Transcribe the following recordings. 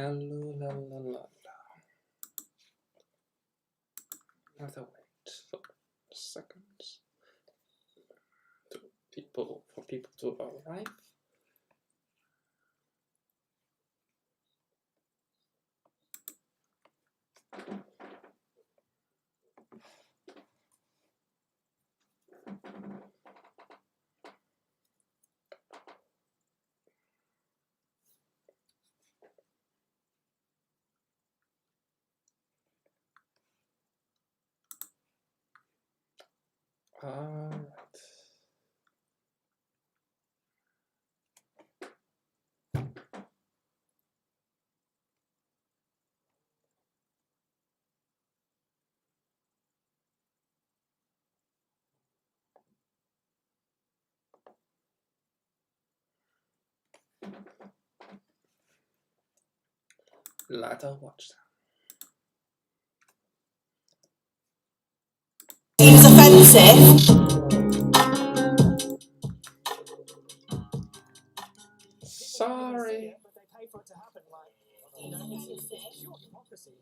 Hello, la la la la. Have to wait for seconds for people to arrive. All right. Let us watch that. Seems offensive. Sorry. But they pay for it to happen. Like, you know, it's pure hypocrisy.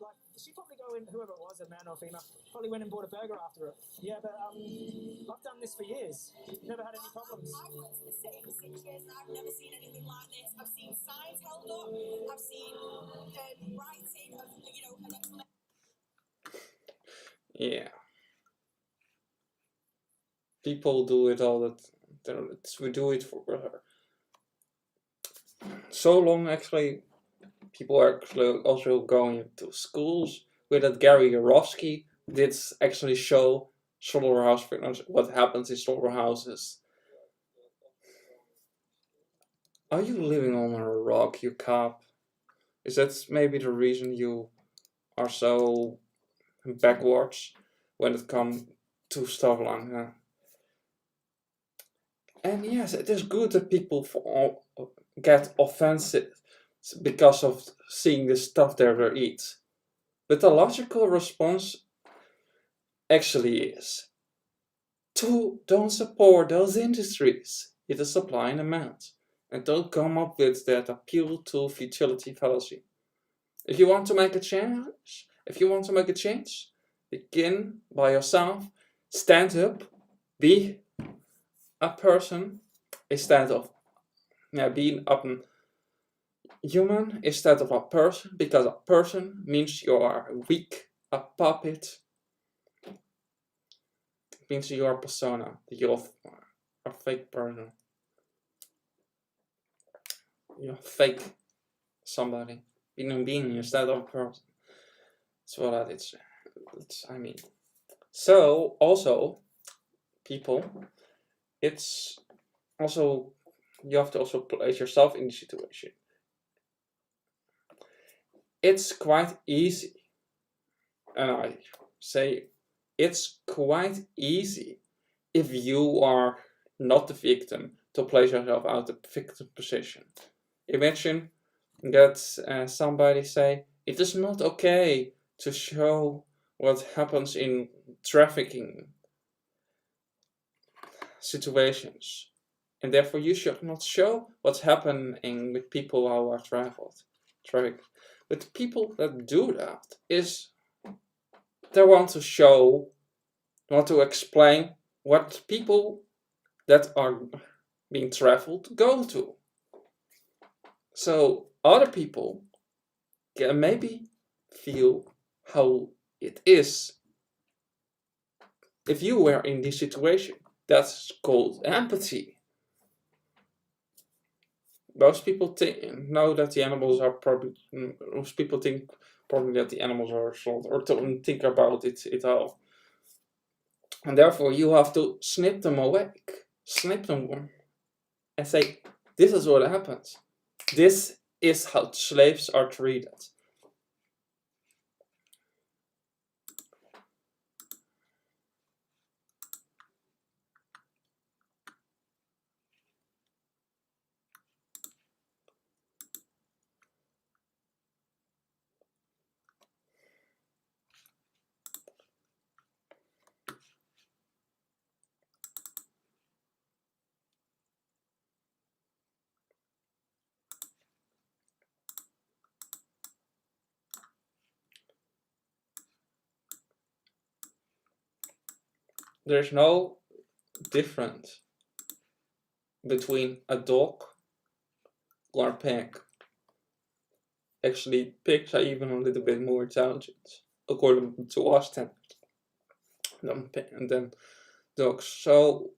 Like, she probably go in, whoever it was, a man or a female, probably went and bought a burger after it. Yeah, but I've done this for years. Never had any problems. I've worked in the city for 6 years and I've never seen anything like this. I've seen signs held up. I've seen writing of, you know, an explanation. Yeah. People do it all that. We do it for her. So long, actually. People are also going to schools with that Gary Yourofsky did actually show slaughterhouse victims, what happens in slaughterhouses. Are you living on a rock, you cop? Is that maybe the reason you are so backwards when it comes to stuff like that? And yes, it is good that people get offensive because of seeing the stuff they eat. But the logical response actually is don't support those industries. It is supply and demand. And don't come up with that appeal to futility fallacy. If you want to make a change, begin by yourself, stand up, be a person instead of being a human instead of a person, because a person means you are weak, a puppet means you are a persona, you're a fake person. You're fake somebody, being instead of a person. That's what that is. I mean. So, also, people, it's also, you have to also place yourself in the situation. It's quite easy, and I say it's quite easy if you are not the victim to place yourself out of the victim position. Imagine that somebody say it is not okay to show what happens in trafficking situations, and therefore you should not show what's happening with people who are trafficked. But the people that do that is they want to explain what people that are being trafficked go to. So other people can maybe feel how it is if you were in this situation. That's called empathy. Most people know that the animals are probably. Most people think probably that the animals are slaughtered, or don't think about it at all. And therefore, you have to snip them awake, snip them, and say, "This is what happens. This is how slaves are treated." there's no difference between a dog or a pig. Actually, pigs are even a little bit more intelligent, according to our standards, than dogs. So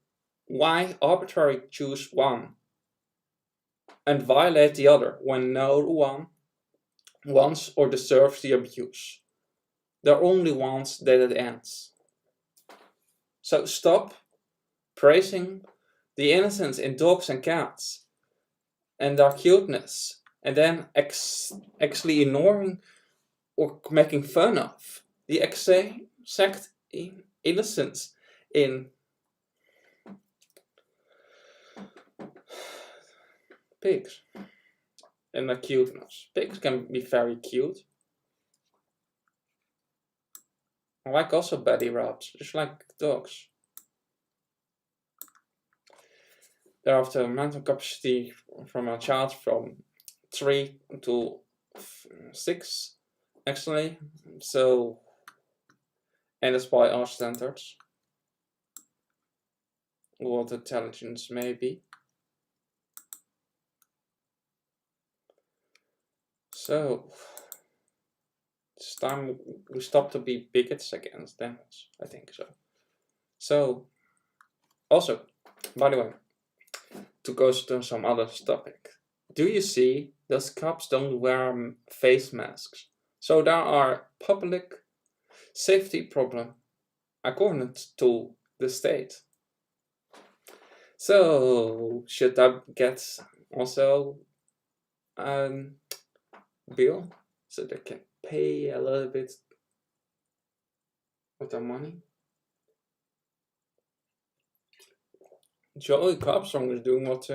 why arbitrarily choose one and violate the other when no one wants or deserves the abuse? They're only wants that it ends. So stop praising the innocence in dogs and cats and their cuteness, and then actually ignoring or making fun of the exact innocence in pigs and their cuteness. Pigs can be very cute. I like also belly rubs, just like dogs. They're after mental capacity from a child from 3 to 6, actually. So, and that's by our standards. What intelligence may be. So, it's time we stop to be bigots against them. I think so. So, also, by the way, to go to some other topic. Do you see those cops don't wear face masks? So there are public safety problem according to the state. So should I get also a bill so they can pay a little bit of their money? Joey Carbstrong is doing what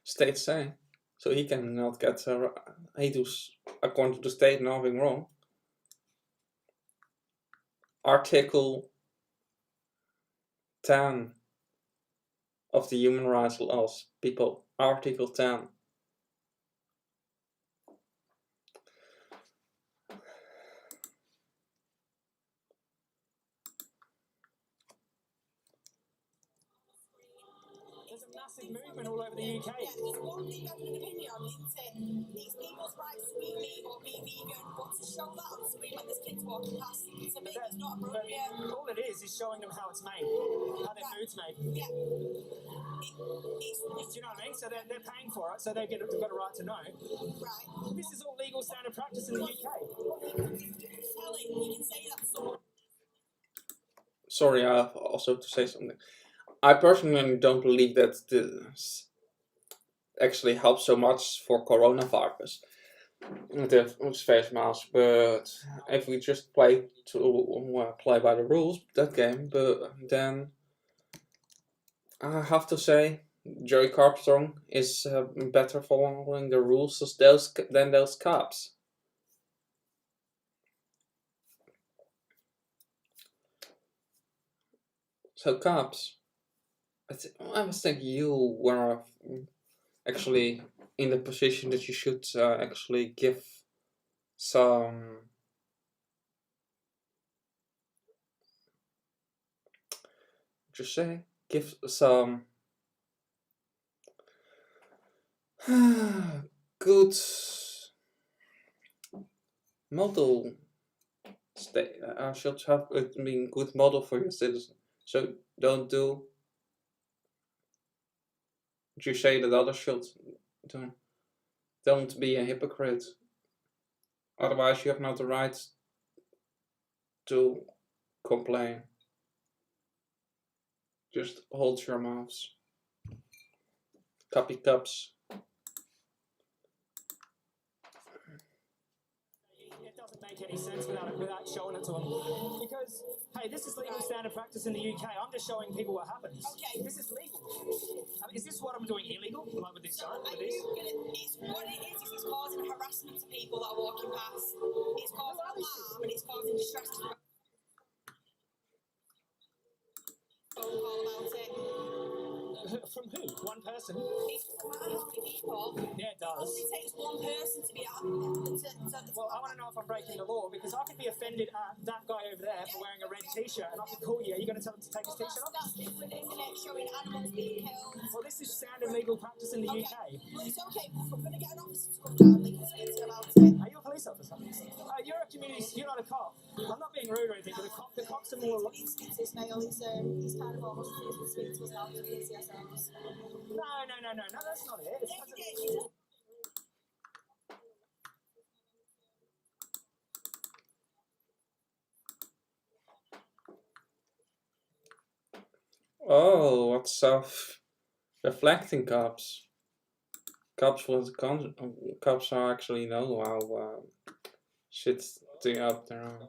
states say, so he cannot get. He does according to the state nothing wrong. Article 10 of the human rights laws, people. Article 10. There's a massive movement all over the UK. Yeah, there's one thing I'm going to opinion on into these people's rights to eat meat or be vegan, but to show that on the screen when there's kids walking past, to me, it's not appropriate. All it is showing them how it's made, how their food's made. Yeah. Do you know what I mean? So they're paying for it, so they've got a right to know. Right. This is all legal standard practice in the UK. Ellie, you can say that to someone. Sorry, I have also to say something. I personally don't believe that this actually helps so much for coronavirus, the face mask. But if we just play by the rules that game, but then I have to say Joey Carbstrong is better following the rules than those cops. So cops, I was thinking you were actually in the position that you should actually give some just say give some good model state. I should have been good model for your citizen. So don't do. You say that others should do. Don't be a hypocrite. Otherwise, you have not the right to complain. Just hold your mouths. Copy cups. It doesn't make any sense without showing it to them. Because, hey, this is legal standard practice in the UK. I'm just showing people what happens. Okay. This is legal. I mean, is this what I'm doing illegal? Like with this guy? Are With you this? what it is it's causing harassment to people that are walking past. It's causing alarm and it's causing distress to phone call about it. From who? One person? It doesn't matter how many people. Yeah, it It does. only takes one person to be Well, I want to know if I'm breaking the law because I could be offended at that guy over there for wearing a red t-shirt and I can call you, are you going to tell him to take his Well, t-shirt off? that's different, isn't it? Showing animals being killed. Well, this is standard legal practice in the Okay. UK. Well, it's okay. We're going to get an officer to come down. They can speak to you about it. Are you a police officer? You're a community, you're not a cop. I'm not being rude or anything, but the cops are more... He's Ismail. He's kind of almost refused to speak to us now because of the CSOs. No, that's not it. It's Oh, what self-reflecting cops. Cops cops actually know how shit thing up their own.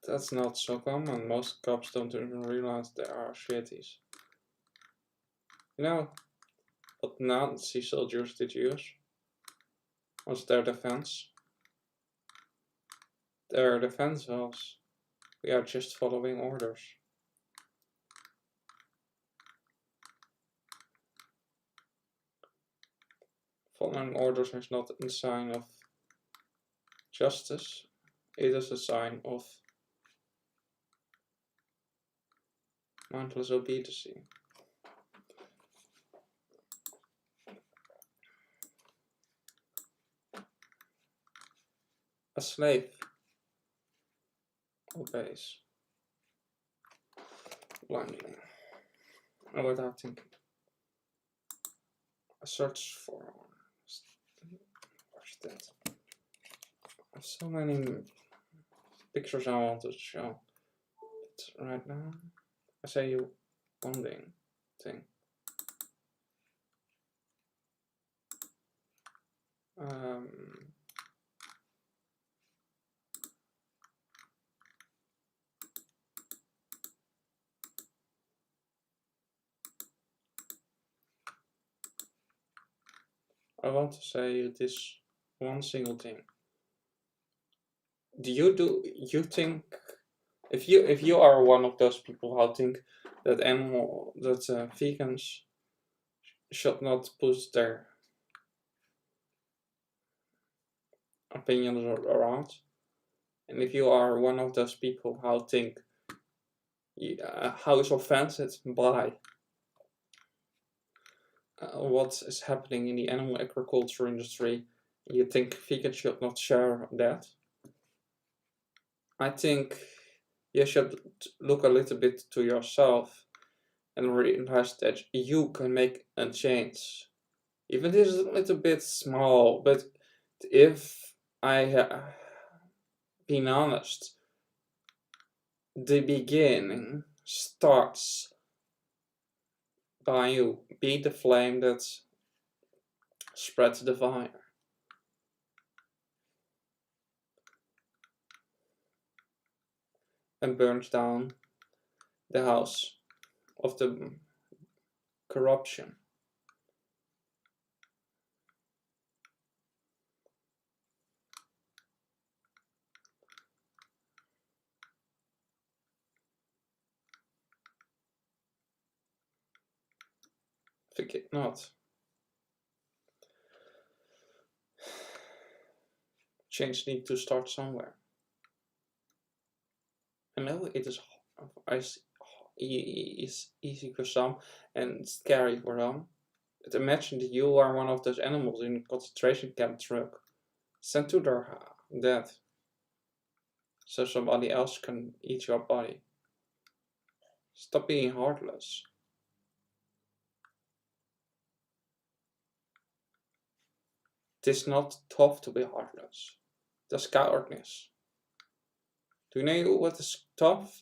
That's not so common. Most cops don't even realize they are shitties. You know what Nazi soldiers did use? Was their defense? Their defense was, we are just following orders. Following orders is not a sign of justice, it is a sign of mindless obedience. A slave obeys blindly and without thinking. A search for what's that? I have so many pictures I want to show. But right now, I say you one thing. I want to say this one single thing. Do you think if you are one of those people who think that vegans should not put their opinions around, and if you are one of those people who think how is offended by what is happening in the animal agriculture industry, you think vegans should not share that, I think you should look a little bit to yourself and realize that you can make a change. Even this is a little bit small, but if I being honest, the beginning starts by you. Be the flame that spreads the fire. And burns down the house of the corruption. Forget not. Change needs to start somewhere. I know it is easy for some and scary for some. But imagine that you are one of those animals in a concentration camp truck, sent to their death, so somebody else can eat your body. Stop being heartless. It is not tough to be heartless. That's cowardness. Do you know what is tough?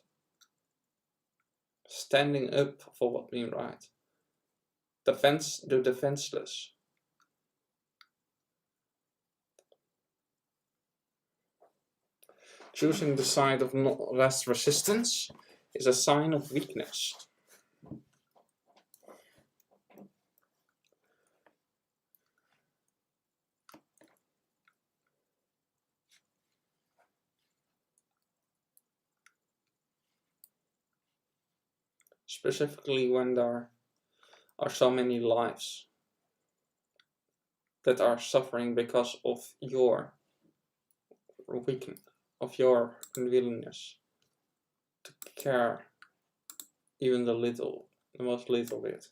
Standing up for what being right. The defenseless. Choosing the side of less resistance is a sign of weakness. Specifically when there are so many lives that are suffering because of your weakness, of your unwillingness to care even the most little bit.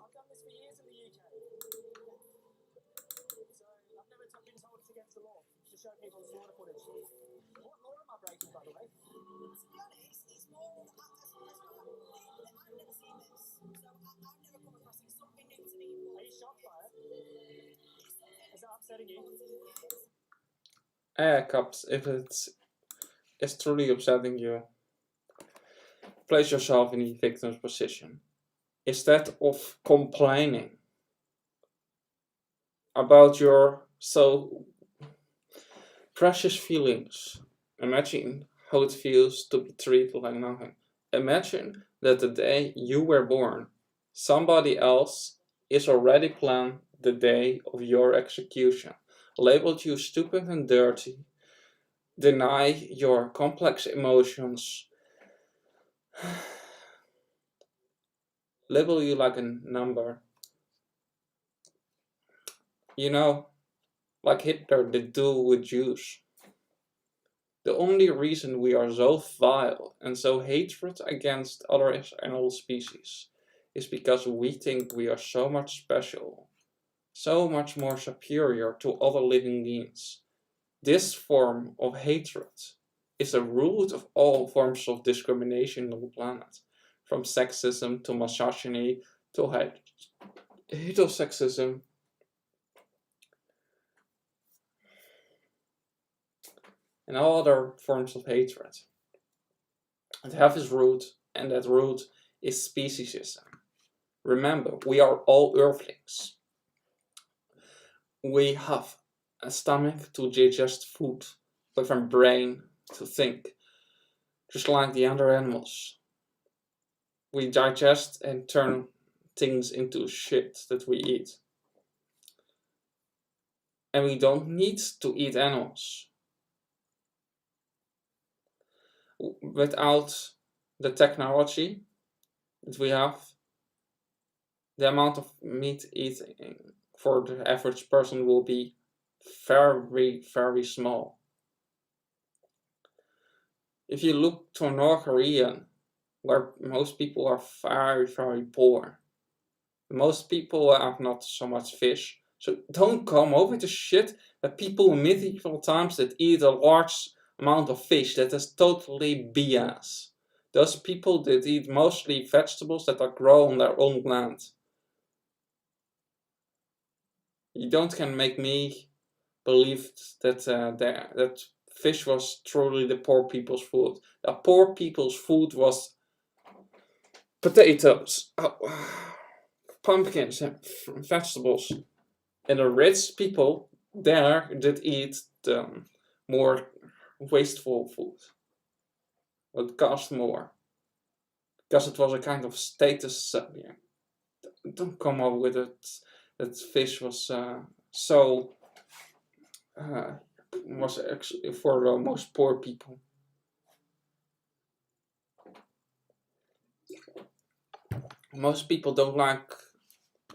I've done this for years in the UK. So I've never been told it's against the law to show people slaughter footage. What law am I breaking, by the way? To be honest, it's more that I've never seen this, so I've never come across it. It's something new to me. Are you shocked by it? Is that upsetting you? Caps, if it's truly upsetting you, place yourself in the victim's position. Instead of complaining about your so precious feelings, imagine how it feels to be treated like nothing. Imagine that the day you were born, somebody else is already planned the day of your execution, labeled you stupid and dirty, deny your complex emotions, label you like a number. You know, like Hitler did do with Jews. The only reason we are so vile and so hatred against other animal species is because we think we are so much special, so much more superior to other living beings. This form of hatred is the root of all forms of discrimination on the planet, from sexism to misogyny to heterosexism. And all other forms of hatred. It have its root, and that root is speciesism. Remember, we are all earthlings. We have a stomach to digest food, with a brain to think, just like the other animals. We digest and turn things into shit that we eat. And we don't need to eat animals. Without the technology that we have, the amount of meat eating for the average person will be very, very small. If you look to North Korea, where most people are very, very poor, most people have not so much fish. So don't come over to shit that people in medieval times that eat a large amount of fish. That is totally BS. Those people that eat mostly vegetables that are grown on their own land. You don't can make me believe that that fish was truly the poor people's food. The poor people's food was potatoes, pumpkins, and vegetables. And the rich people there did eat the more wasteful food. It cost more. Because it was a kind of status subject. Don't come up with it that fish was so was actually for the most poor people. Most people don't like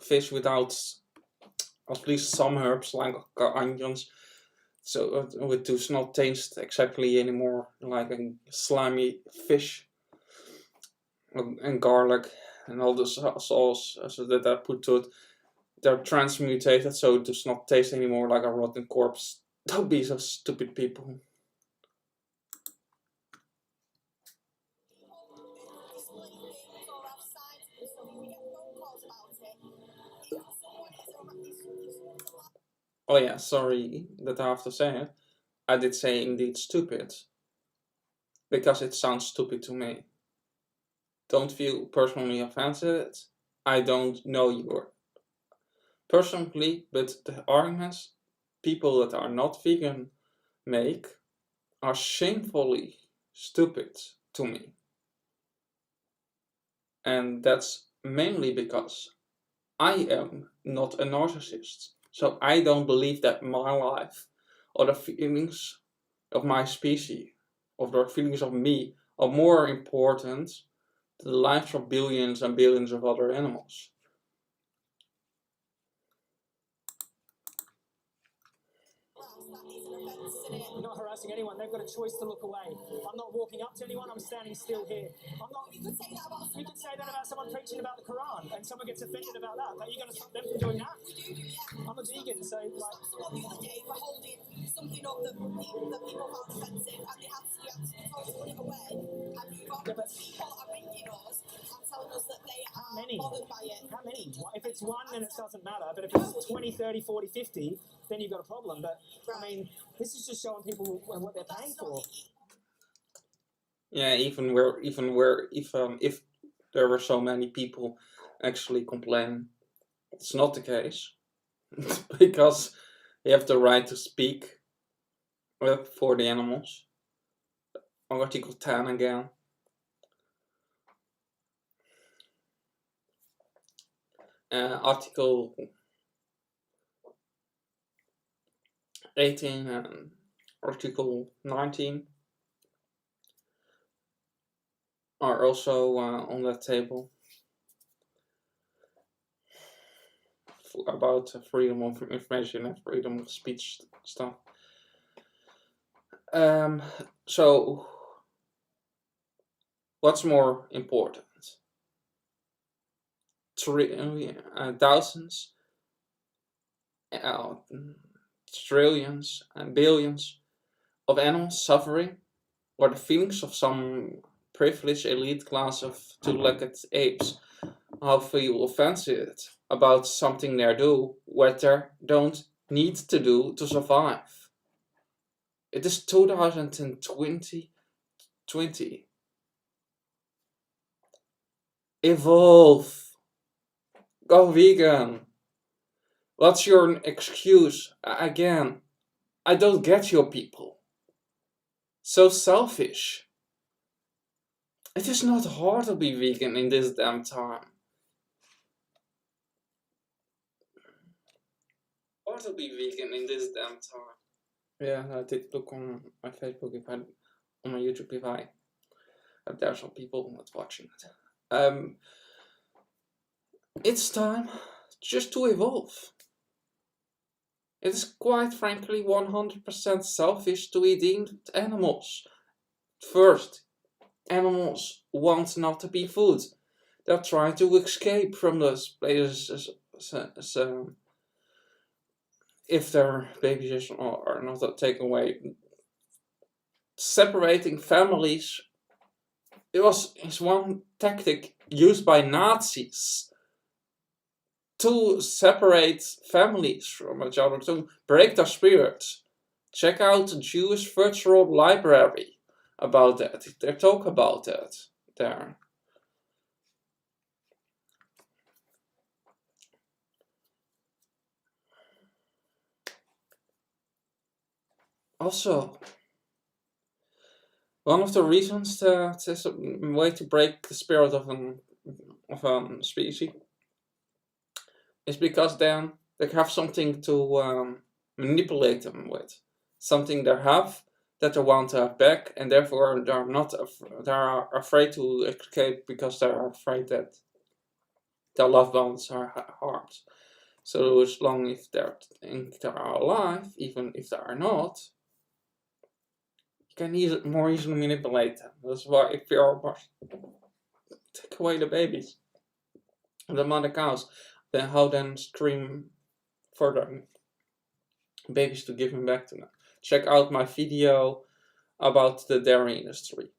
fish without at least some herbs like onions, so it does not taste exactly anymore like a slimy fish, and garlic and all the sauce that I put to it. They're transmutated, so it does not taste anymore like a rotten corpse. Don't be so stupid, people. Display things or have signs and stuff. We get phone calls about it. If someone is allowed. Oh yeah, sorry that I have to say it. I did say indeed stupid, because it sounds stupid to me. Don't feel personally offended. I don't know you personally, but the arguments people that are not vegan make are shamefully stupid to me. And that's mainly because I am not a narcissist. So I don't believe that my life or the feelings of my species, or the feelings of me, are more important than the lives of billions and billions of other animals. We're not harassing anyone. They've got a choice to look away. I'm not walking up to anyone. I'm standing still here. I'm not. You could say that about someone preaching about the Quran, and someone gets offended about that. But you're going to stop them from doing that? I'm a vegan, so like. Someone the other day for holding something up that people found offensive, and they had to told to put it away. And you've got people are ringing us and telling us that they are bothered by it. How many? If it's one, then it doesn't matter. But if it's 20, 30, 40, 50, then you've got a problem. But I mean, this is just showing people what they're paying for. Yeah, if there were so many people actually complaining, it's not the case. Because you have the right to speak for the animals. Article 10 again. Article 18 and Article 19 are also on that table about freedom of information and freedom of speech stuff. So, what's more important? Thousands, trillions, and billions of animals suffering, or the feelings of some privileged elite class of two-legged apes how feel offended about something they do what they don't need to do to survive. It is 2020. Evolve. Go vegan. What's your excuse? Again, I don't get your people. So selfish. It is not hard to be vegan in this damn time. Hard to be vegan in this damn time. Yeah, I did look on my Facebook on my YouTube if there are some people not watching it. It's time just to evolve. It is quite frankly 100% selfish to eat animals. First, animals want not to be food. They're trying to escape from those places if their babies are not taken away. Separating families is one tactic used by Nazis to separate families from each other, to break their spirits. Check out the Jewish Virtual Library about that. They talk about that there. Also, one of the reasons that is a way to break the spirit of a species is because then they have something to manipulate them with. something they have that they want to have back, and therefore they are afraid to escape because they are afraid that their loved ones are harmed. So as long as they think they are alive, even if they are not, you can more easily manipulate them. That's why if you are take away the babies, the mother cows, then how then scream for the babies to give them back to them. Check out my video about the dairy industry,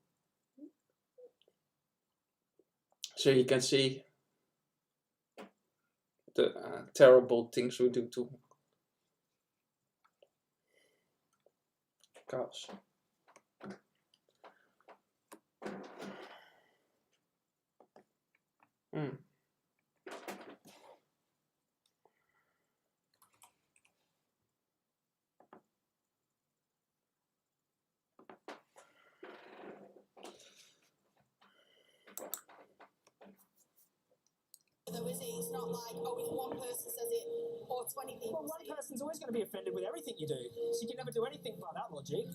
so you can see the terrible things we do to cows. Though, is it? It's not like, oh, if one person says it or 20 people. Well, one person's always going to be offended with everything you do, so you can never do anything by that logic.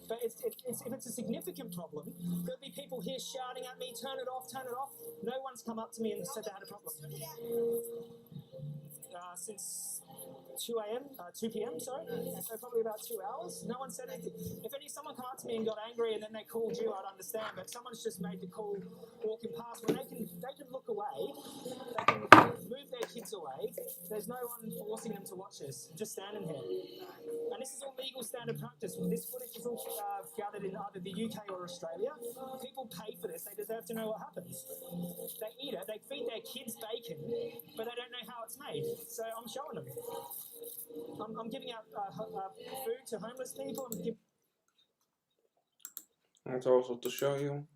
But if it's a significant problem, there'll be people here shouting at me, turn it off, turn it off. No one's come up to me and said they had a problem. Since 2 p.m., sorry. So probably about 2 hours. No one said anything. If someone come up to me and got angry and then they called you, I'd understand. But someone's just made the call walking past, when they can look away, they can move their kids away. There's no one forcing them to watch this. Just standing here. And this is all legal standard practice. This footage is all gathered in either the UK or Australia. People pay for this. They deserve to know what happens. They eat it. They feed their kids bacon, but they don't know how it's made. So I'm showing them. I'm giving out food to homeless people. And also to show you.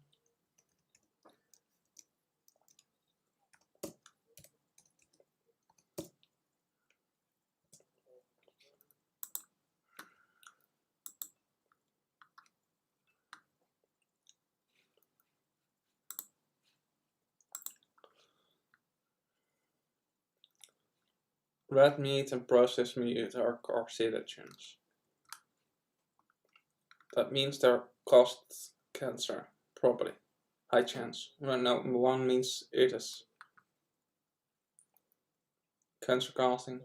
Red meat and processed meat are carcinogens. That means they cause cancer, probably. High chance. Well, no, one means it is cancer causing,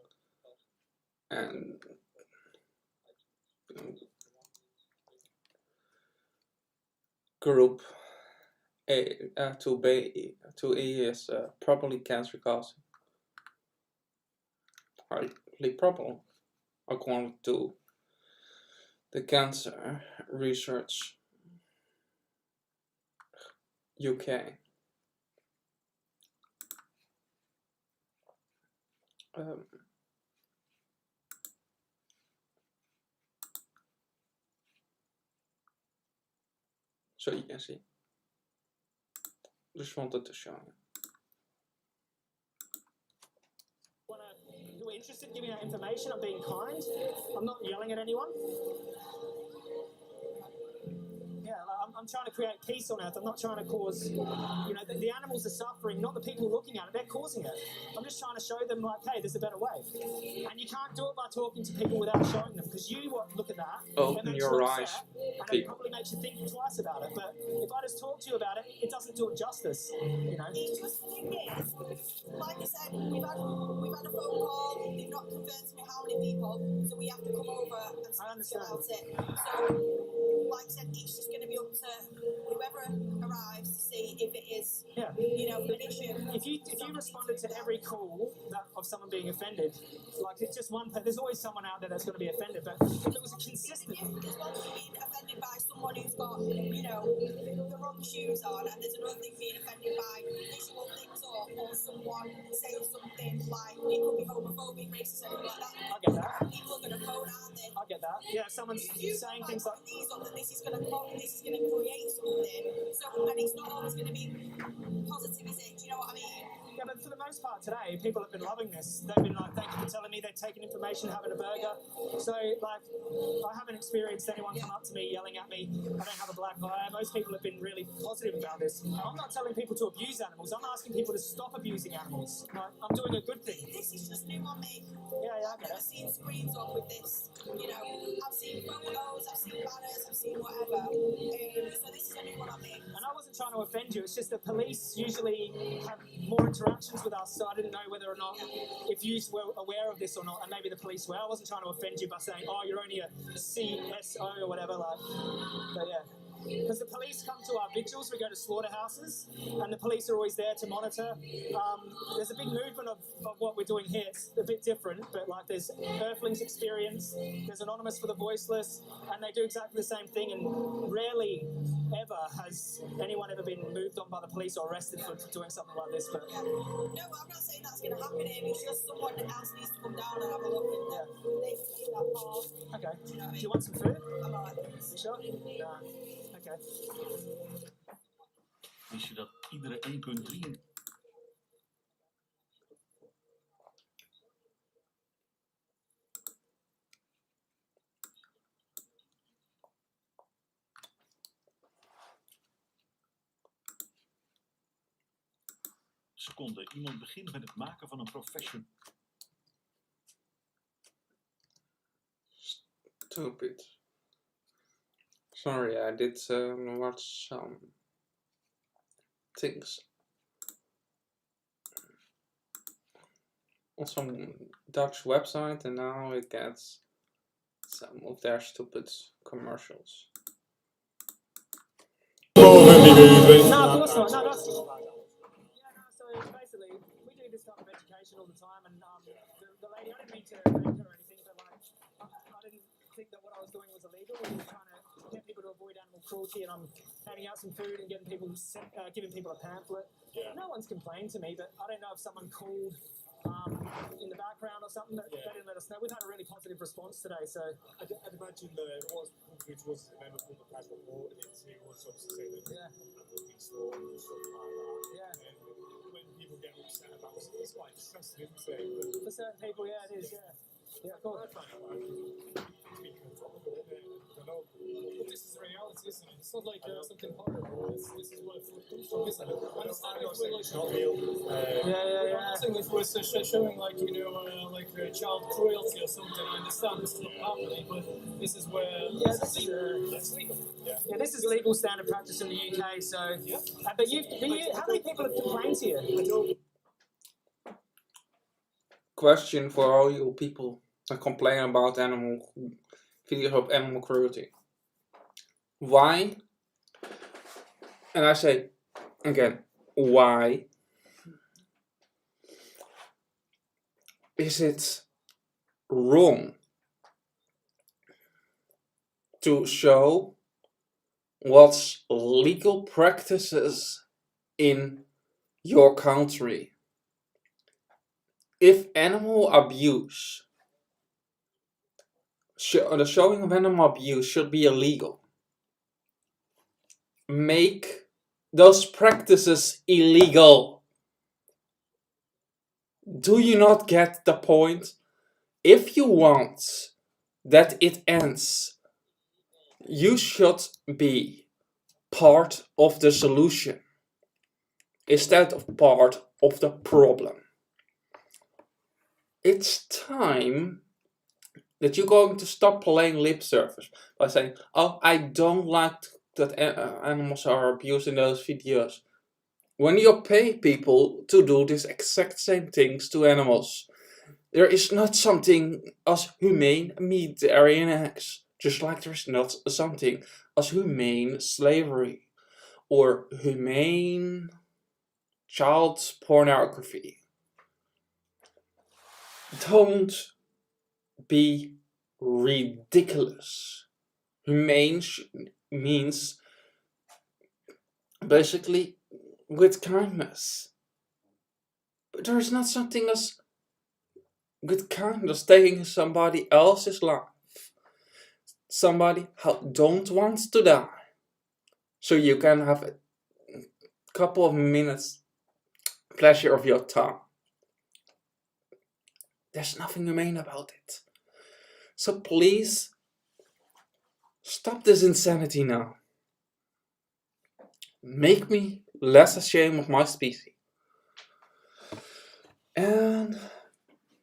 and group A, 2E is probably cancer causing. Highly probable, according to the Cancer Research UK. So you can see. Just wanted to show you. You're interested in giving out information. I'm being kind. I'm not yelling at anyone. Yeah, I'm trying to create peace on Earth. I'm not trying to cause, the animals are suffering, not the people looking at it. They're causing it. I'm just trying to show them, like, hey, there's a better way. And you can't do it by talking to people without showing them, because you look at that. Open your eyes, and it probably makes you think twice about it. But if I just talk to you about it, it doesn't do it justice. It's just the thing is, like I said, we've had a phone call. They've not confirmed to me how many people, so we have to come over and speak about it. So, like I said, it's just going to be up to whoever arrives to see if it is, an issue. If you responded to every call of someone being offended, like it's just one, there's always someone out there that's going to be offended. But if it was a consistent, there's one thing being offended by someone who's got, the wrong shoes on, and there's another thing being offended by visual things or someone saying something like it could be homophobic, racist, anything like that. I get that. People are going to phone, aren't they? I get that. Yeah, someone's saying things like these on that this is going to create something. So, and it's not always going to be positive, is it? Do you know what I mean? Yeah, but for the most part today, people have been loving this. They've been like, thank you for telling me, they're taking information, having a burger. So, like, I haven't experienced anyone come up to me yelling at me, I don't have a black eye. Most people have been really positive about this. I'm not telling people to abuse animals. I'm asking people to stop abusing animals. Like, I'm doing a good thing. This is just new on me. Yeah, I get it. I've seen screens on with this. I've seen photos trying to offend you. It's just that police usually have more interactions with us, so I didn't know whether or not if you were aware of this or not, and maybe the police were. I wasn't trying to offend you by saying, oh, you're only a CSO or whatever, like, but yeah. Because the police come to our vigils, we go to slaughterhouses, and the police are always there to monitor. There's a big movement of what we're doing here. It's a bit different, but like there's Earthlings Experience, there's Anonymous for the Voiceless, and they do exactly the same thing, and rarely ever has anyone ever been moved on by the police or arrested for doing something like this. But yeah. No, I'm not saying that's going to happen here. It's just someone else needs to come down and have a look and they can do that part. Okay. You know what I Do mean? you want some food? I'm alright. You sure? No. Okay. Wist je dat iedere 1,3 seconde iemand begint met het maken van een profession? Stupid. Sorry, I did watch some things on some Dutch website, and now it gets some of their stupid commercials. No, of course not. No, that's... Yeah, no, so basically, we do this type of education all the time, and the lady, I didn't mean to offend her or anything, but like, I didn't think that what I was doing was illegal. We were trying to get people to avoid animal cruelty, and I'm handing out some food and getting people, giving people a pamphlet. Yeah. No one's complained to me, but I don't know if someone called in the background or something, but they didn't let us know. We've had a really positive response today, so I'd imagine it was a member of the press report, and it was obviously saying that being slaughtered and stuff like that. yeah, And when people get upset about it, it's quite distressing, isn't it? for certain people, yeah, it is, yeah. Yeah, of course. I find it like speaking of topical, isn't it? I don't know. But this is the reality, isn't it? It's not like something horrible. This is what it comes from, isn't it? I understand if we're like not real. I'm not saying if we're showing like like child cruelty or something. I understand this is not happening, but this is where Yeah, that's legal. yeah, this is legal standard practice in the UK. So, but how many people have complained to you? Question for all you people that complain about videos of animal cruelty. Why? And I say again, why is it wrong to show what's legal practices in your country? If animal abuse, the showing of animal abuse should be illegal. Make those practices illegal. Do you not get the point? If you want that it ends, you should be part of the solution instead of part of the problem. It's time that you're going to stop playing lip service by saying, oh, I don't like that animals are abused in those videos. When you pay people to do this exact same things to animals, there is not something as humane meat, dairy and eggs, just like there's not something as humane slavery or humane child pornography. Don't be ridiculous. Humane means basically with kindness. But there is not something as with kindness taking somebody else's life. Somebody who don't want to die. So you can have a couple of minutes pleasure of your time. There's nothing humane about it. So please, stop this insanity now. Make me less ashamed of my species. And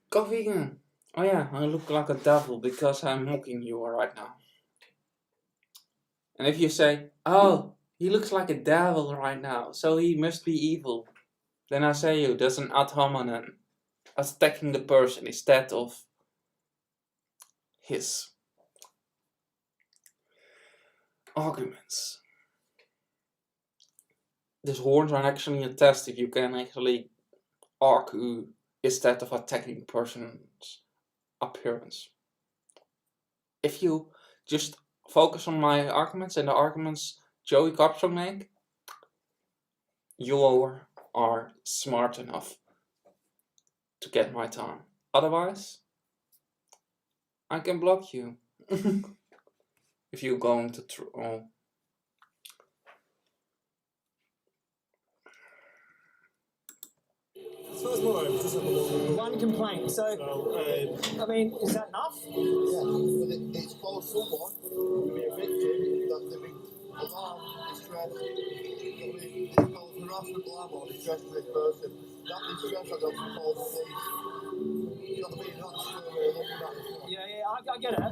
go vegan. Oh yeah, I look like a devil because I'm mocking you right now. And if you say, oh, He looks like a devil right now, so he must be evil. Then I say you, there's an ad hominem attacking the person instead of his arguments. These horns are actually a test if you can actually argue instead of attacking the person's appearance. If you just focus on my arguments and the arguments Joey Carbstrong make, you are smart enough to get my time. Otherwise, I can block you. If you're going to So it's more just one complaint. So, I mean, is that enough? Yeah, but it's for someone to be a victim that they've been alarm, distress. It's called harassment, alarm, or distress to this person. That distress has also called police. You know what I mean? Not necessarily looking at it. Yeah,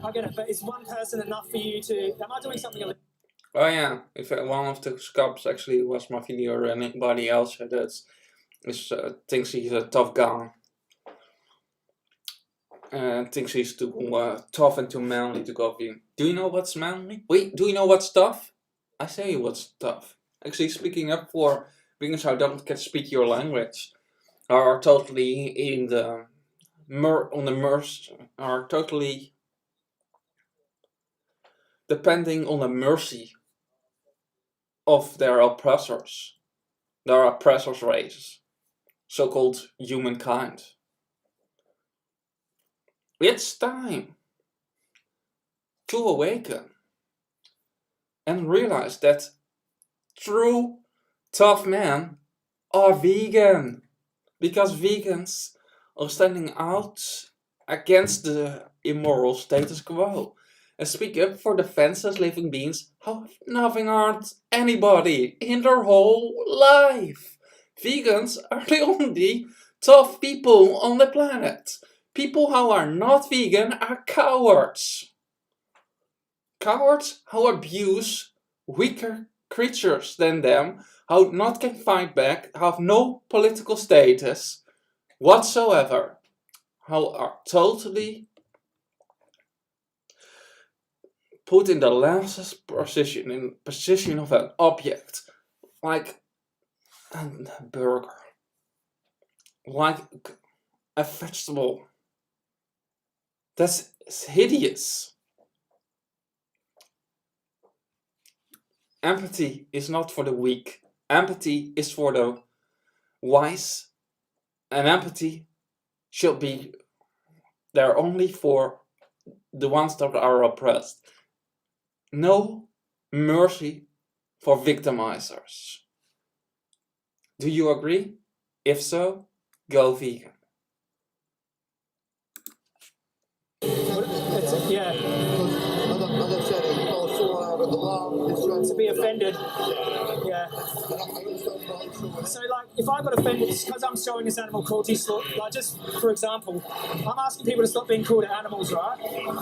I get it. But is one person enough for you to? Am I doing something illegal? Oh yeah, if one of the scabs actually watched my video or anybody else that thinks he's a tough guy. Thinks he's too tough and too manly to go vegan. Do you know what's manly? Wait, do you know what's tough? I say what's tough. Actually, speaking up for vegans who don't can speak your language are totally in the are totally depending on the mercy of their oppressors. Their oppressors' race, so-called humankind. It's time to awaken and realize that true tough men are vegan, because vegans are standing out against the immoral status quo and speak up for defenseless living beings who have nothing harmed anybody in their whole life. Vegans are the only tough people on the planet. People who are not vegan are cowards. Cowards who abuse weaker creatures than them, who not can fight back, have no political status whatsoever, who are totally put in the last position of an object, like a burger, like a vegetable. That's hideous. Empathy is not for the weak. Empathy is for the wise. And empathy should be there only for the ones that are oppressed. No mercy for victimizers. Do you agree? If so, go vegan. Yeah. As I said, it's called someone out of the alarm, distress. To be offended. Yeah. So, like, if I got offended because I'm showing this animal cruelty, like, just for example, I'm asking people to stop being cruel to animals, right?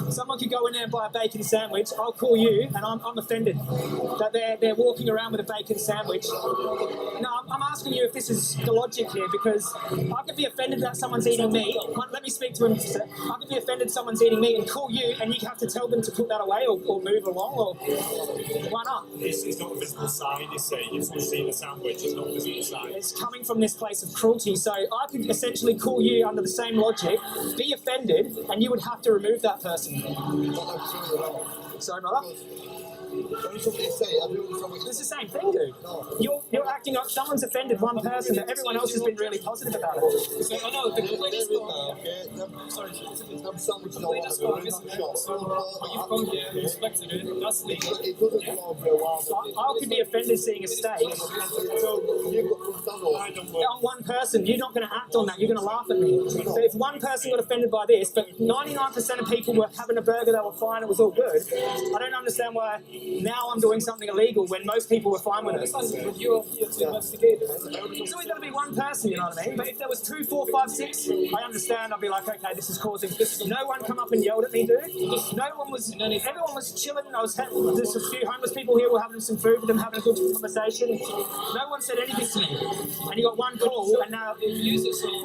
Someone could go in there and buy a bacon sandwich. I'll call you, and I'm offended that they're walking around with a bacon sandwich. No, I'm asking you if this is the logic here, because I could be offended that someone's eating meat. Let me speak to him. I could be offended someone's eating meat and call you, and you have to tell them to put that away or move along, or why not? It's not a visible sign, you see. You've seen the sandwich, it's not a visible sign. It's coming from this place of cruelty. So I could essentially call you under the same logic, be offended, and you would have to remove that person. Sorry, brother? It's the same thing, dude. You're acting like someone's offended one person, but everyone else has been really positive about it. So, I know, the complaint is sorry, you've gone here, you respected it, that's legal. I could be offended seeing a steak. On one person, you're not going to act on that, you're going to laugh at me. So if one person got offended by this, but 99% of people were having a burger, they were fine, it was all good, I don't understand why now I'm doing something illegal when most people were fine with it. But you're here to investigate it. There's only going to be one person, you know what I mean? But if there was 2, 4, 5, 6, I understand. I'd be like, okay, this is causing. No one come up and yelled at me, dude. No one was. Everyone was chilling. There's a few homeless people here. We're having some food with them, having a good conversation. No one said anything to me. And you got one call, and now 4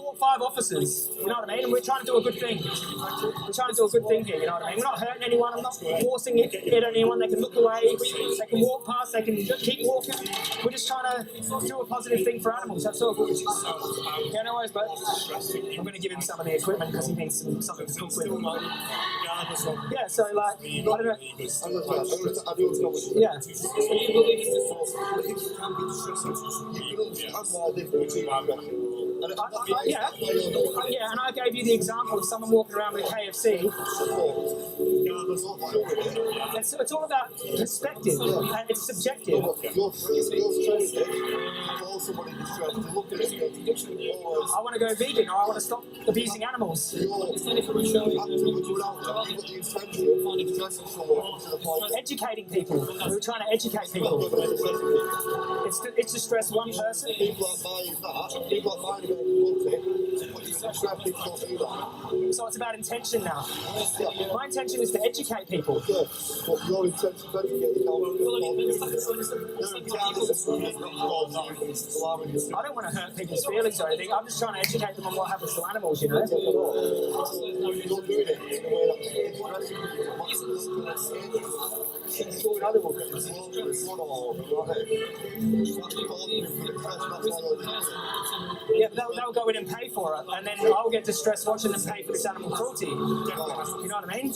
or 5 officers. You know what I mean? And we're trying to do a good thing. We're trying to do a good thing here. You know what I mean? We're not hurting anyone. I'm not forcing it on anyone. They can look away. They can walk past. They can keep walking. We're just trying to do a positive thing for animals. That's all. Yeah, no worries, but I'm going to give him some of the equipment because he needs something to cook with. Yeah, so like, I don't know. Yeah. Yeah, and I gave you the example of someone walking around with KFC. It's all about perspective, and it's subjective. I want to go vegan, or I want to stop abusing animals. Educating people. We were trying to educate people. It's to stress one person. So it's about intention now. My intention is to educate people. I don't want to hurt people's feelings or anything. I'm just trying to educate them on what happens to animals, you know. Yeah, they'll go in and pay for it, and then I'll get distressed watching them pay for this animal cruelty. You know what I mean?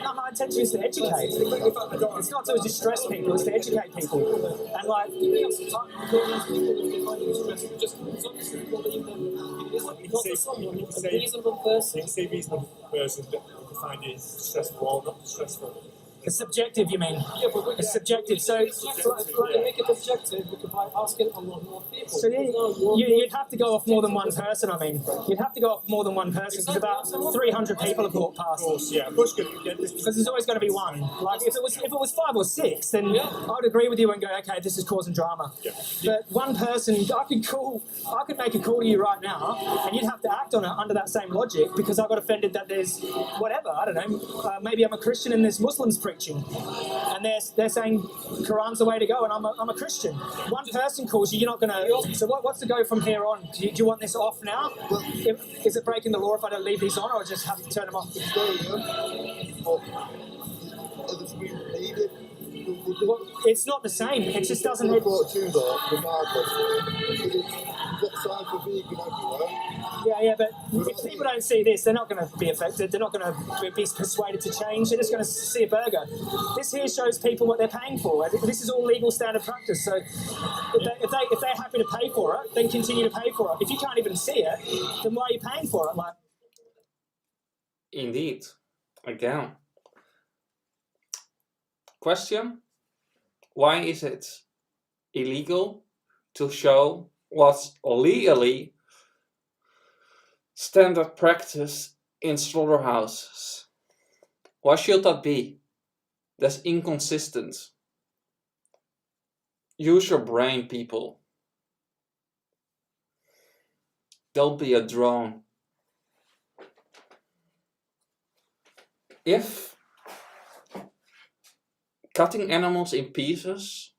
No, my intention is to educate. It's not to distress people, it's to educate people. And like, reasonable person that you find it stressful or not stressful. it's subjective, you mean? Yeah, but It's subjective. So, make it objective by asking a lot more people. so you'd have to go off more than one person. I mean, you'd have to go off more than one person because about 300 people have walked past. Of course, yeah. Push could get this. Because there's always going to be one. Like if it was 5 or 6, then I would agree with you and go, okay, this is causing drama. Yeah. But one person, I could make a call to you right now, and you'd have to act on it under that same logic because I got offended that there's whatever, I don't know, maybe I'm a Christian and there's Muslims preaching, and they're saying Quran's the way to go, and I'm a Christian. One person calls you, you're not going to. So what's the go from here on? Do you want this off now? Is it breaking the law if I don't leave these on, or just have to turn them off? Well, it's not the same. It just doesn't. Yeah, but if people don't see this, they're not going to be affected. They're not going to be persuaded to change. They're just going to see a burger. This here shows people what they're paying for. This is all legal standard practice. So if they're happy to pay for it, then continue to pay for it. If you can't even see it, then why are you paying for it? Like, Indeed. Again. Question: why is it illegal to show what's legally standard practice in slaughterhouses? Why should that be? That's inconsistent. Use your brain, people. Don't be a drone. If cutting animals in pieces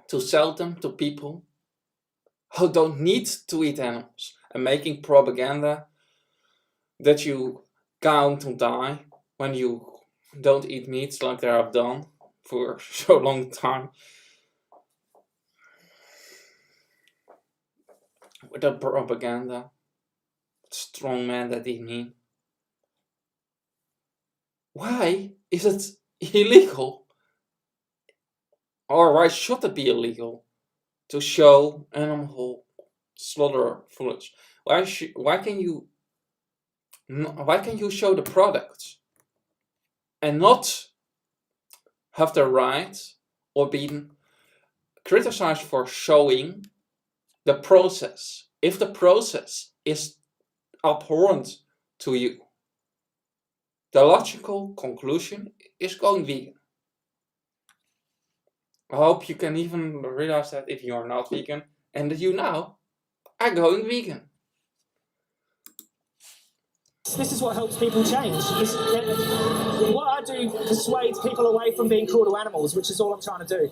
to sell them to people who don't need to eat animals, and making propaganda that you going to die when you don't eat meat like they have done for so long time. With that propaganda, strong man that they mean. Why is it illegal? Or why should it be illegal to show animal slaughter footage? Why can you show the product and not have the right or be criticized for showing the process? If the process is abhorrent to you. The logical conclusion is going vegan. I hope you can even realize that if you are not vegan, and that you now are going vegan. This is what helps people change. What I do persuades people away from being cruel to animals, which is all I'm trying to do.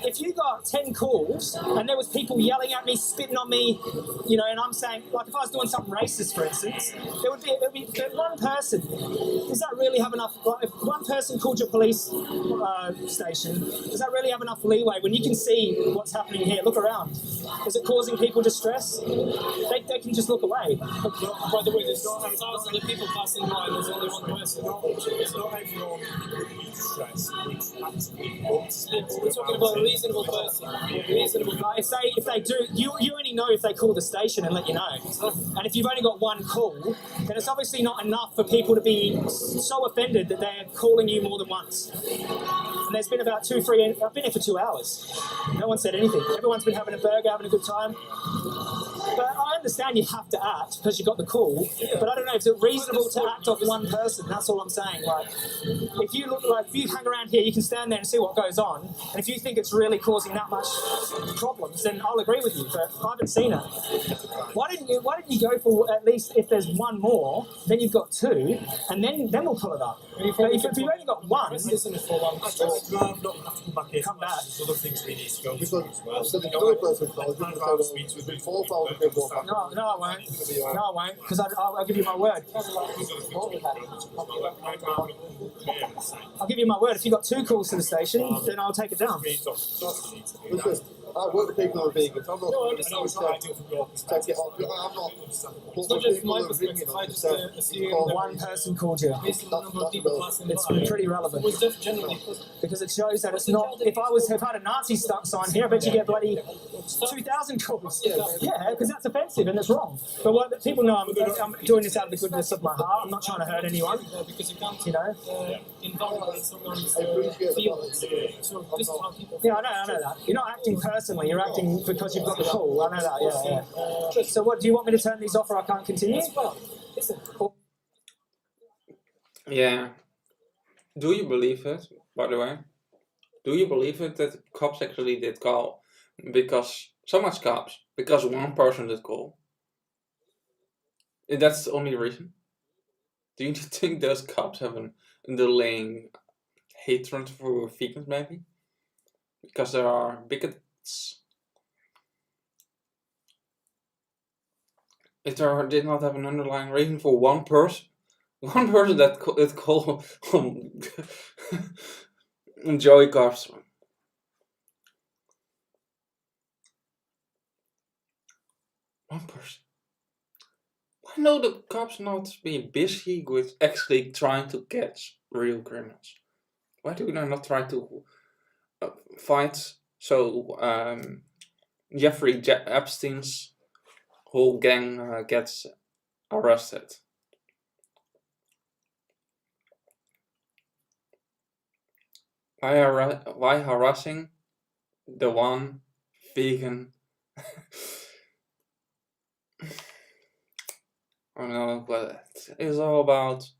If you got 10 calls and there was people yelling at me, spitting on me, you know, and I'm saying, like, if I was doing something racist, for instance, there would be one person. Does that really have enough? Like, if one person called your police station, does that really have enough leeway when you can see what's happening here? Look around. Is it causing people distress? They can just look away. By the way, there's thousands of people passing by. There's only one person. It's not everyone stress. We're talking about a reasonable person. Reasonable. If they do, you only know if they call the station and let you know. And if you've only got one call, then it's obviously not enough for people to be so offended that they're calling you more than once. And there's been about 2-3. I've been here for 2 hours. No one said anything. Everyone's been having a burger, having a good time. But I understand you have to act because you got the call. But I don't know, is it reasonable to act off one person? That's all I'm saying. Like, if you hang around here, you can stand there and see what goes on. And if you think it's really causing that much problems, then I'll agree with you. But I haven't seen it. Why didn't you go for at least if there's one more, then you've got 2, and then we'll pull it up. But if you've only got one, come back. Other things we need to go. Because the third person calls, you can say, there's 4,000 people. No, I won't. No, I won't, because I'll give you my word. I'll give you my word. If you got 2 calls to the station, then I'll take it down. Listen, I work with people who are vegans. I'm not going to take it off. I'm not. It's not just my perspective. I just assume One person called you. based on the number of people passing It's by. pretty relevant. It was just generally Because it shows that it's not. If I had a Nazi sign here, I bet you get bloody 2,000 calls. Yeah, because that's offensive and it's wrong. But what people know, I'm doing this out of the goodness of my heart. I'm not trying to hurt anyone. because you can't You know. invalidate someone's appreciate feelings. So this is how people. Yeah, I know that. You're not acting personally. You're acting because you've got the call. I know that. Yeah. So what? Do you want me to turn these off, or I can't continue? Well, listen. Yeah. Do you believe it, by the way? Do you believe it that cops actually did call? Because so much cops, because one person did call. And that's the only reason? Do you think those cops have an underlying hatred for vegans, maybe? Because there are bigots. If there did not have an underlying reason for one person that call Joey Carbstrong. One person. Why know the cops not be busy with actually trying to catch real criminals? Why do they not try to fight Jeffrey Epstein's whole gang gets arrested? Why harassing the one vegan? I don't know, but it's all about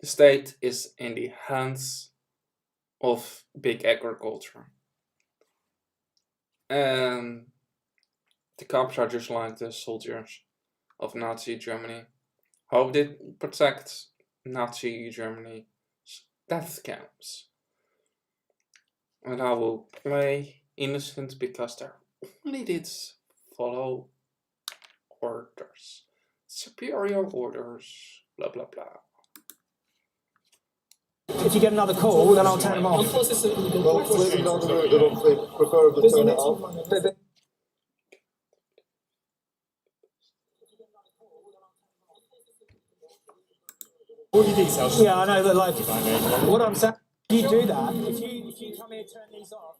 the state is in the hands of big agriculture. And the cops are just like the soldiers of Nazi Germany. How did protect Nazi Germany's death camps? And I will play innocent because they only did follow orders. Superior orders, blah blah blah. If you get another call, then I'll turn them off. Well, clearly not the route that they preferably turn it off. All your details. Yeah, I know, but like, what I'm saying, you do that. If you come here and turn these off,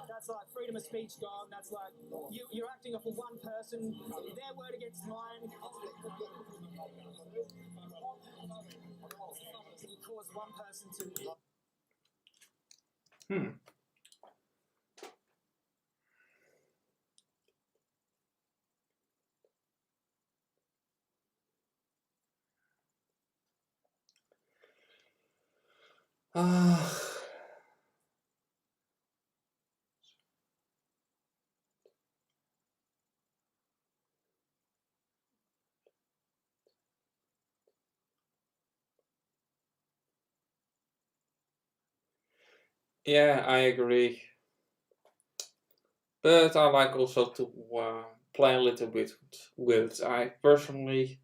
that's like freedom of speech gone. That's like you're acting off of one person, their word against mine. You cause one person to. Yeah, I agree. But I like also to play a little bit with. I personally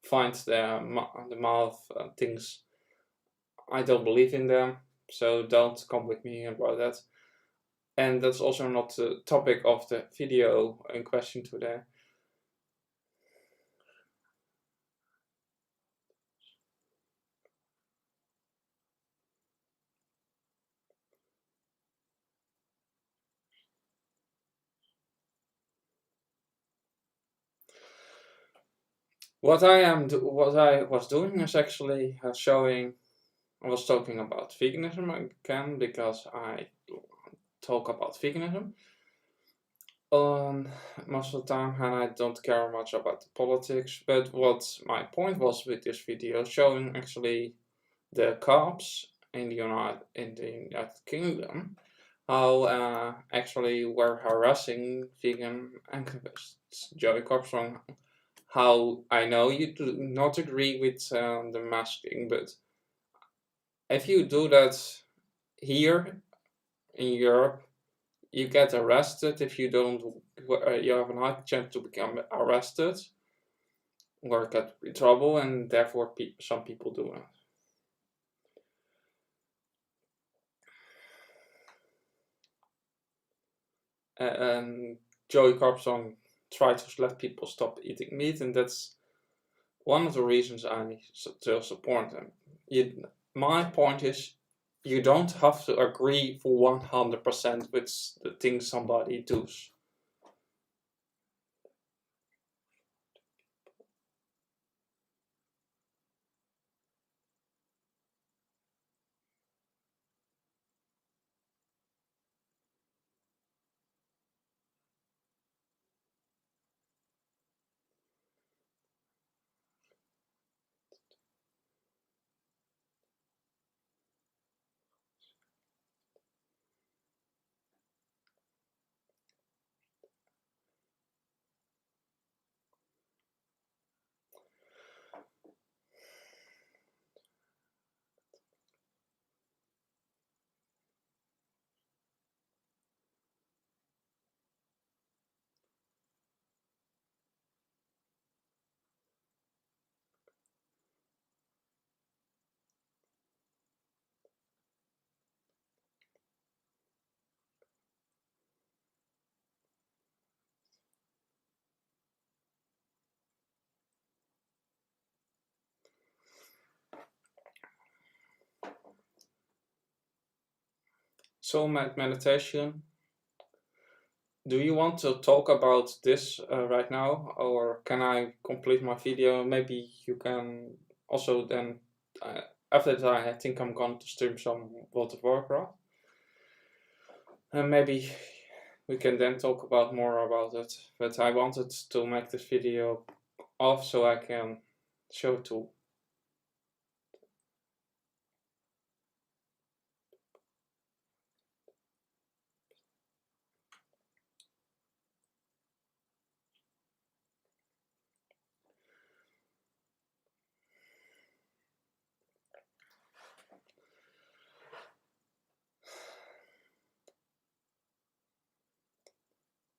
find the amount of things I don't believe in them, so don't come with me about that. And that's also not the topic of the video in question today. What I was doing is actually showing. I was talking about veganism again because I talk about veganism most of the time, and I don't care much about the politics. But what my point was with this video, showing actually the cops in the United Kingdom, how actually were harassing vegan activists. Joey Carbstrong, how I know you do not agree with the masking, but if you do that here in Europe, you get arrested. If you don't, you have a high chance to become arrested or get in trouble, and therefore some people do it. And Joey Carbstrong tried to let people stop eating meat, and that's one of the reasons I still support him. My point is, you don't have to agree for 100% with the things somebody does. So meditation. Do you want to talk about this right now, or can I complete my video? Maybe you can also then, after that, I think I'm going to stream some World of Warcraft. And maybe we can then talk about more about it. But I wanted to make this video off so I can show it to.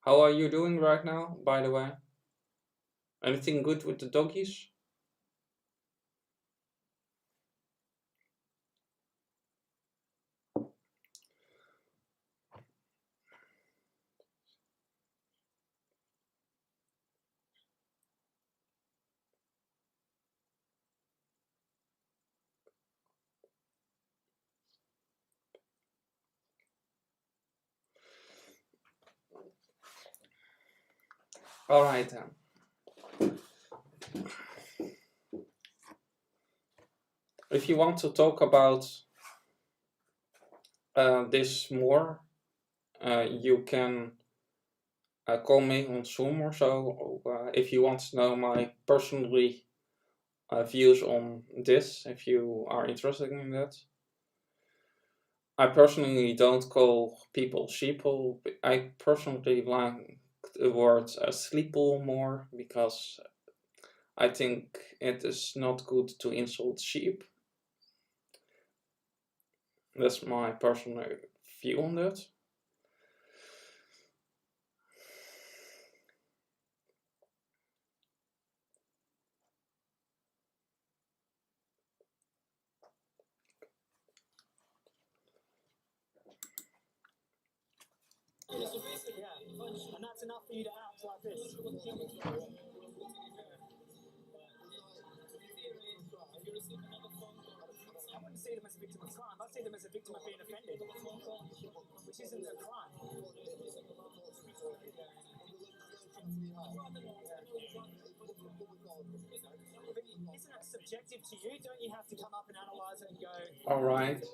How are you doing right now, by the way? Anything good with the doggies? Alright then. If you want to talk about this more, you can call me on Zoom or so. If you want to know my personally views on this, if you are interested in that. I personally don't call people sheeple. I personally like the word sleeple more because I think it is not good to insult sheep. That's my personal few hundred. Yeah, and that's enough for you to act like this. I wouldn't see them as a victim of crime. I see them as a victim of being offended, which isn't a crime. But isn't it subjective to you? Don't you have to come up and analyse it and go, Alright.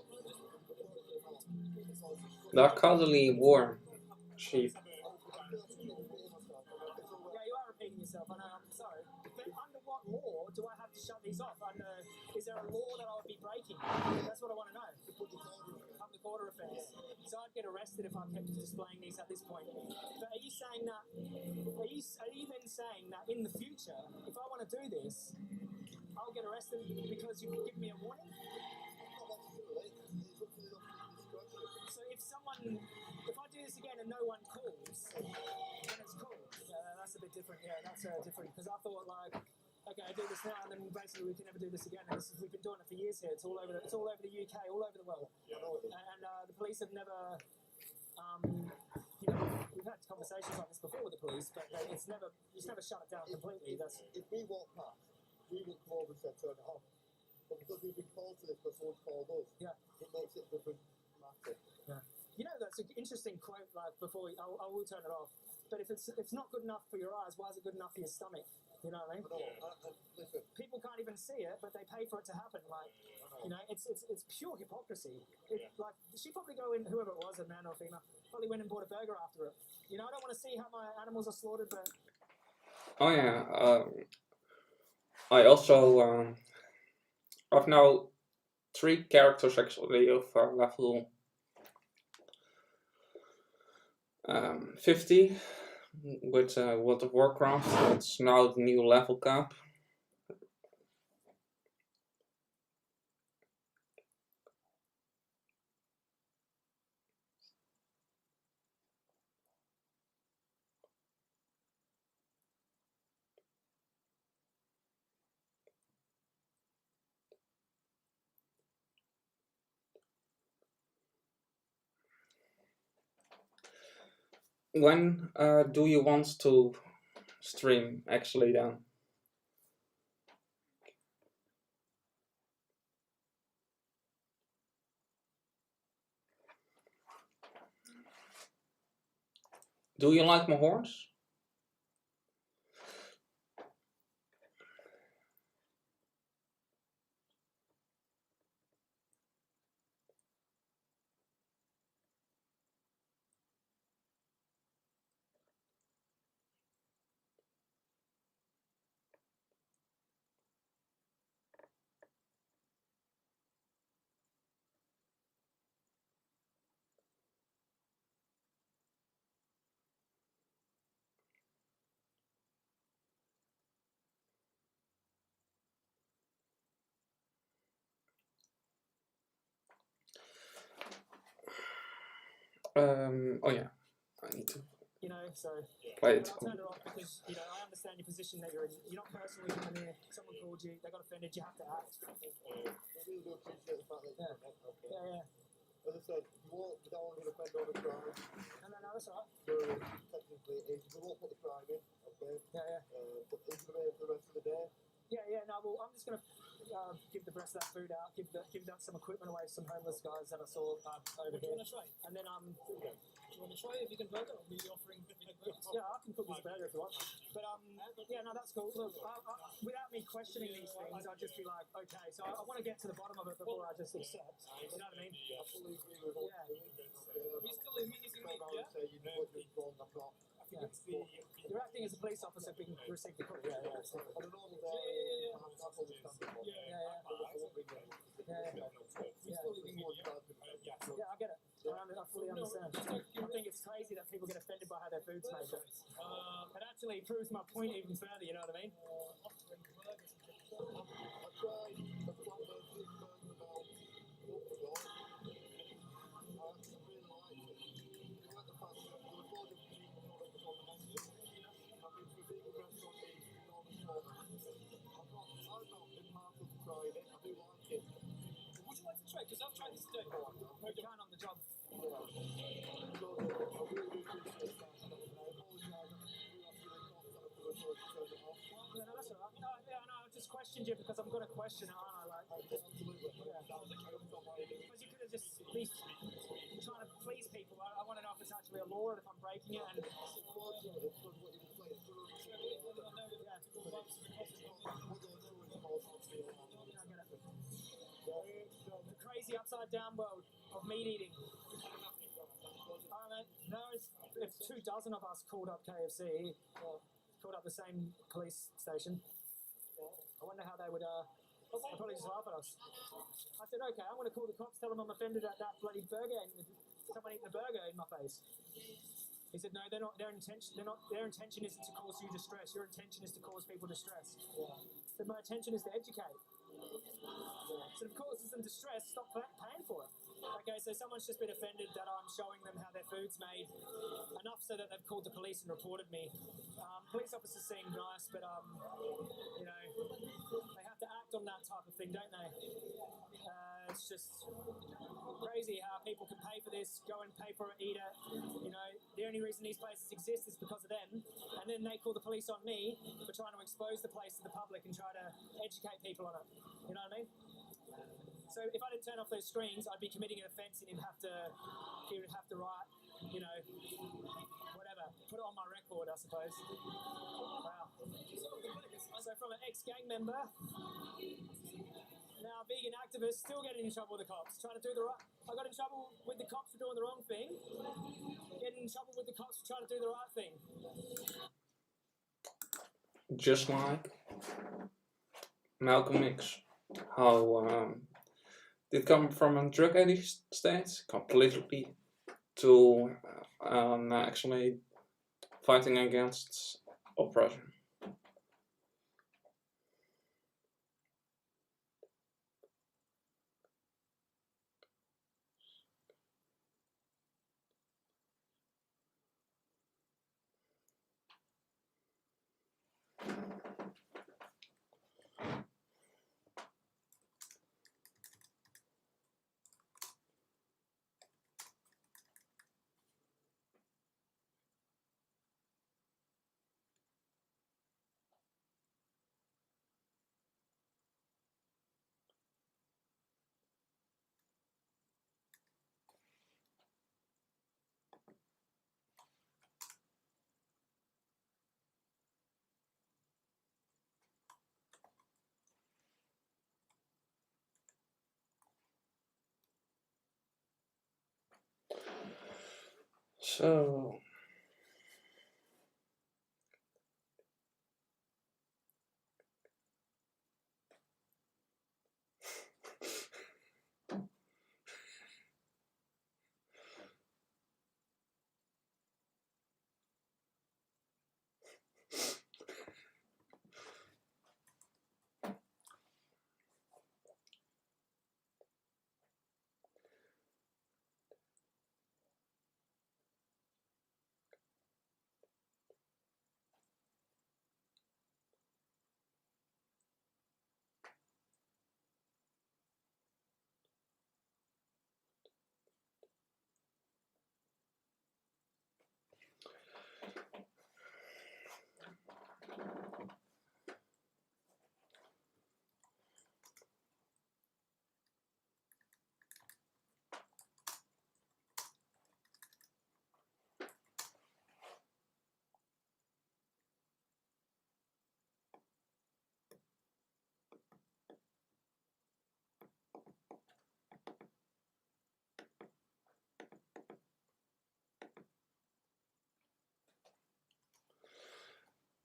They're cuddly warm sheep. yeah, you are repeating yourself. I know, I'm sorry. But under what law do I have to shut these off? Is there a law that I would be breaking? That's what I want to know. Public order offence. So I'd get arrested if I kept displaying these at this point. But are you saying that? Are you then saying that in the future, if I want to do this, I'll get arrested because you give me a warning? So if I do this again and no one calls, then it's cool. That's a bit different. Yeah, that's different. Because I thought like, okay, I do this now, and then basically we can never do this again. And we've been doing it for years here. It's all over the UK, all over the world. And the police have never, we've had conversations like this before with the police, but it's never shut it down completely. If we walk past, we would come over and say turn it off. But because we've been called to this, because someone's called us, it makes it a different matter. Yeah. You know, that's an interesting quote. Like before, I will turn it off. But if it's not good enough for your eyes, why is it good enough for your stomach? You know what I mean? Listen, People can't even see it, but they pay for it to happen. Like, you know, it's pure hypocrisy. Like, she probably go in, whoever it was, a man or female, probably went and bought a burger after it. You know, I don't want to see how my animals are slaughtered, but Oh yeah. I also I've now 3 characters actually of level 50 with World of Warcraft. It's now the new level cap. When do you want to stream actually then? Do you like my horse? Oh yeah, I need to you know, so play it. I'll turn it off because, you know, I understand your position that you're in. You're not personally coming here. Someone called you, they got offended, you have to act. I really do appreciate the fact that Yeah. Yeah. as I said, we don't want to defend all the crime. No, that's all right. So technically, we won't put the crime in, okay? Yeah. But it's going to be for the rest of the day. Yeah, no, well, I'm just going to give the rest of that food out, give that some equipment away to some homeless guys that I saw over here. And then, Do you want to try if you can burger? Or are you offering yeah, I can cook this burger if you want. But, yeah, no, that's cool. Look, without me questioning these things, I'd just be like, okay, so I want to get to the bottom of it before I just accept. You know what I mean? I fully agree with what Yeah. you're doing. He's still in meeting I me, would yeah? say you know what you're wrong, I'm not. Yeah. You're acting as a police officer being received the call. Yeah. On a normal day, I'm understandable. Yeah. Yeah, I get it. I fully understand. I think it's crazy that people get offended by how their food's made. It actually proves my point even further, you know what I mean? I tried the flatbread burger about a month ago. I really tried it. I do like it. Would you like to try? Because I've tried this too. No, you can on the job. So, I really do appreciate that. And I apologise. Yeah, no, that's alright. No, yeah, no, I just questioned you because I'm going to question it, aren't I? Like, Absolutely. yeah. Because you could have just been trying to please people. I want to know if it's actually a law and if I'm breaking it. And the crazy upside down world of meat eating. If 24 of us called up KFC, called up the same police station, I wonder how they would. They'd probably just laugh at us. I said, okay, I'm going to call the cops, tell them I'm offended at that bloody burger, and someone eating a burger in my face. He said, no, they're not. Their intention isn't to cause you distress. Your intention is to cause people distress. So my intention is to educate. So if it causes them distress, stop paying for it. Okay, so someone's just been offended that I'm showing them how their food's made, enough so that they've called the police and reported me. Police officers seem nice, but you know, they have to act on that type of thing, don't they? It's just crazy how people can pay for this, go and pay for it, eat it. You know, the only reason these places exist is because of them, and then they call the police on me for trying to expose the place to the public and try to educate people on it. You know what I mean? So if I didn't turn off those screens, I'd be committing an offence, and he would have to write, you know, whatever, put it on my record, I suppose. Wow. So from an ex-gang member, now a vegan activist, still getting in trouble with the cops, trying to do the right. I got in trouble with the cops for doing the wrong thing. Getting in trouble with the cops for trying to do the right thing. Just like Malcolm X, how they come from a drug addict state completely to actually fighting against oppression. So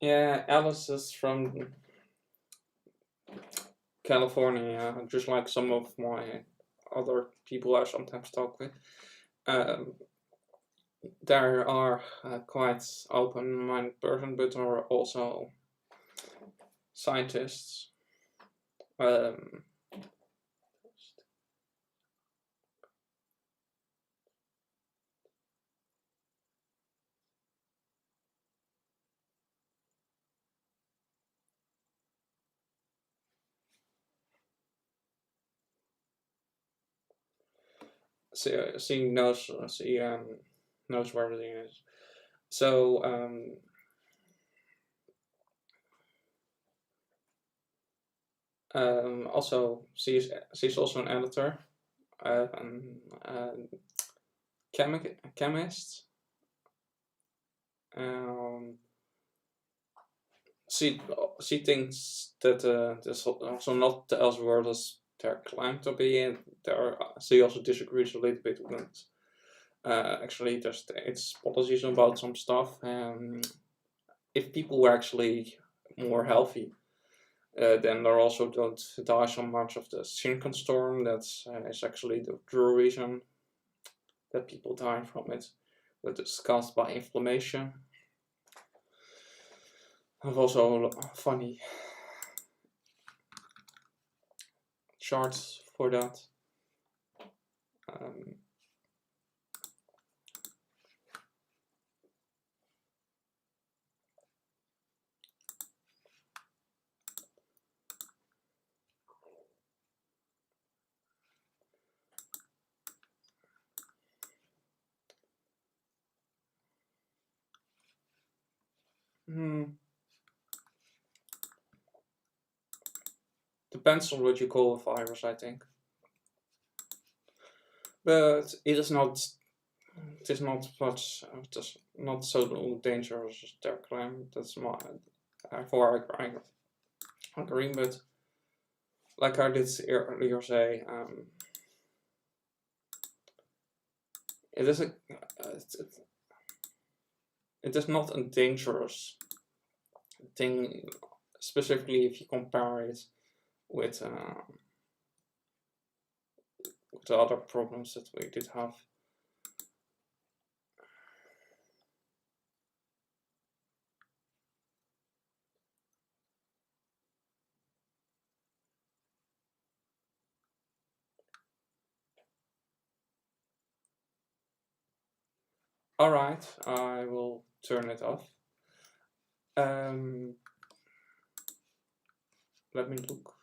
yeah, Alice is from California, just like some of my other people I sometimes talk with. There are quite open-minded person, but there are also scientists. she knows knows where everything is. So also she's also an editor, chemist. She thinks that there's also not the Elseworld as they're claimed to be, and she also disagrees a little bit with actually just its policies about some stuff. If people were actually more healthy, then they also don't die so much of the synchron storm. That's is actually the true reason that people die from it. That is caused by inflammation. I've also funny charts for that. Depends on what you call a virus, I think. But it is not. It is not much. It is not so dangerous as their claim. That's my. Therefore, I agree. But like I did earlier say, it is a. It is not a dangerous thing, specifically if you compare it with the other problems that we did have. Alright, I will turn it off. Let me look.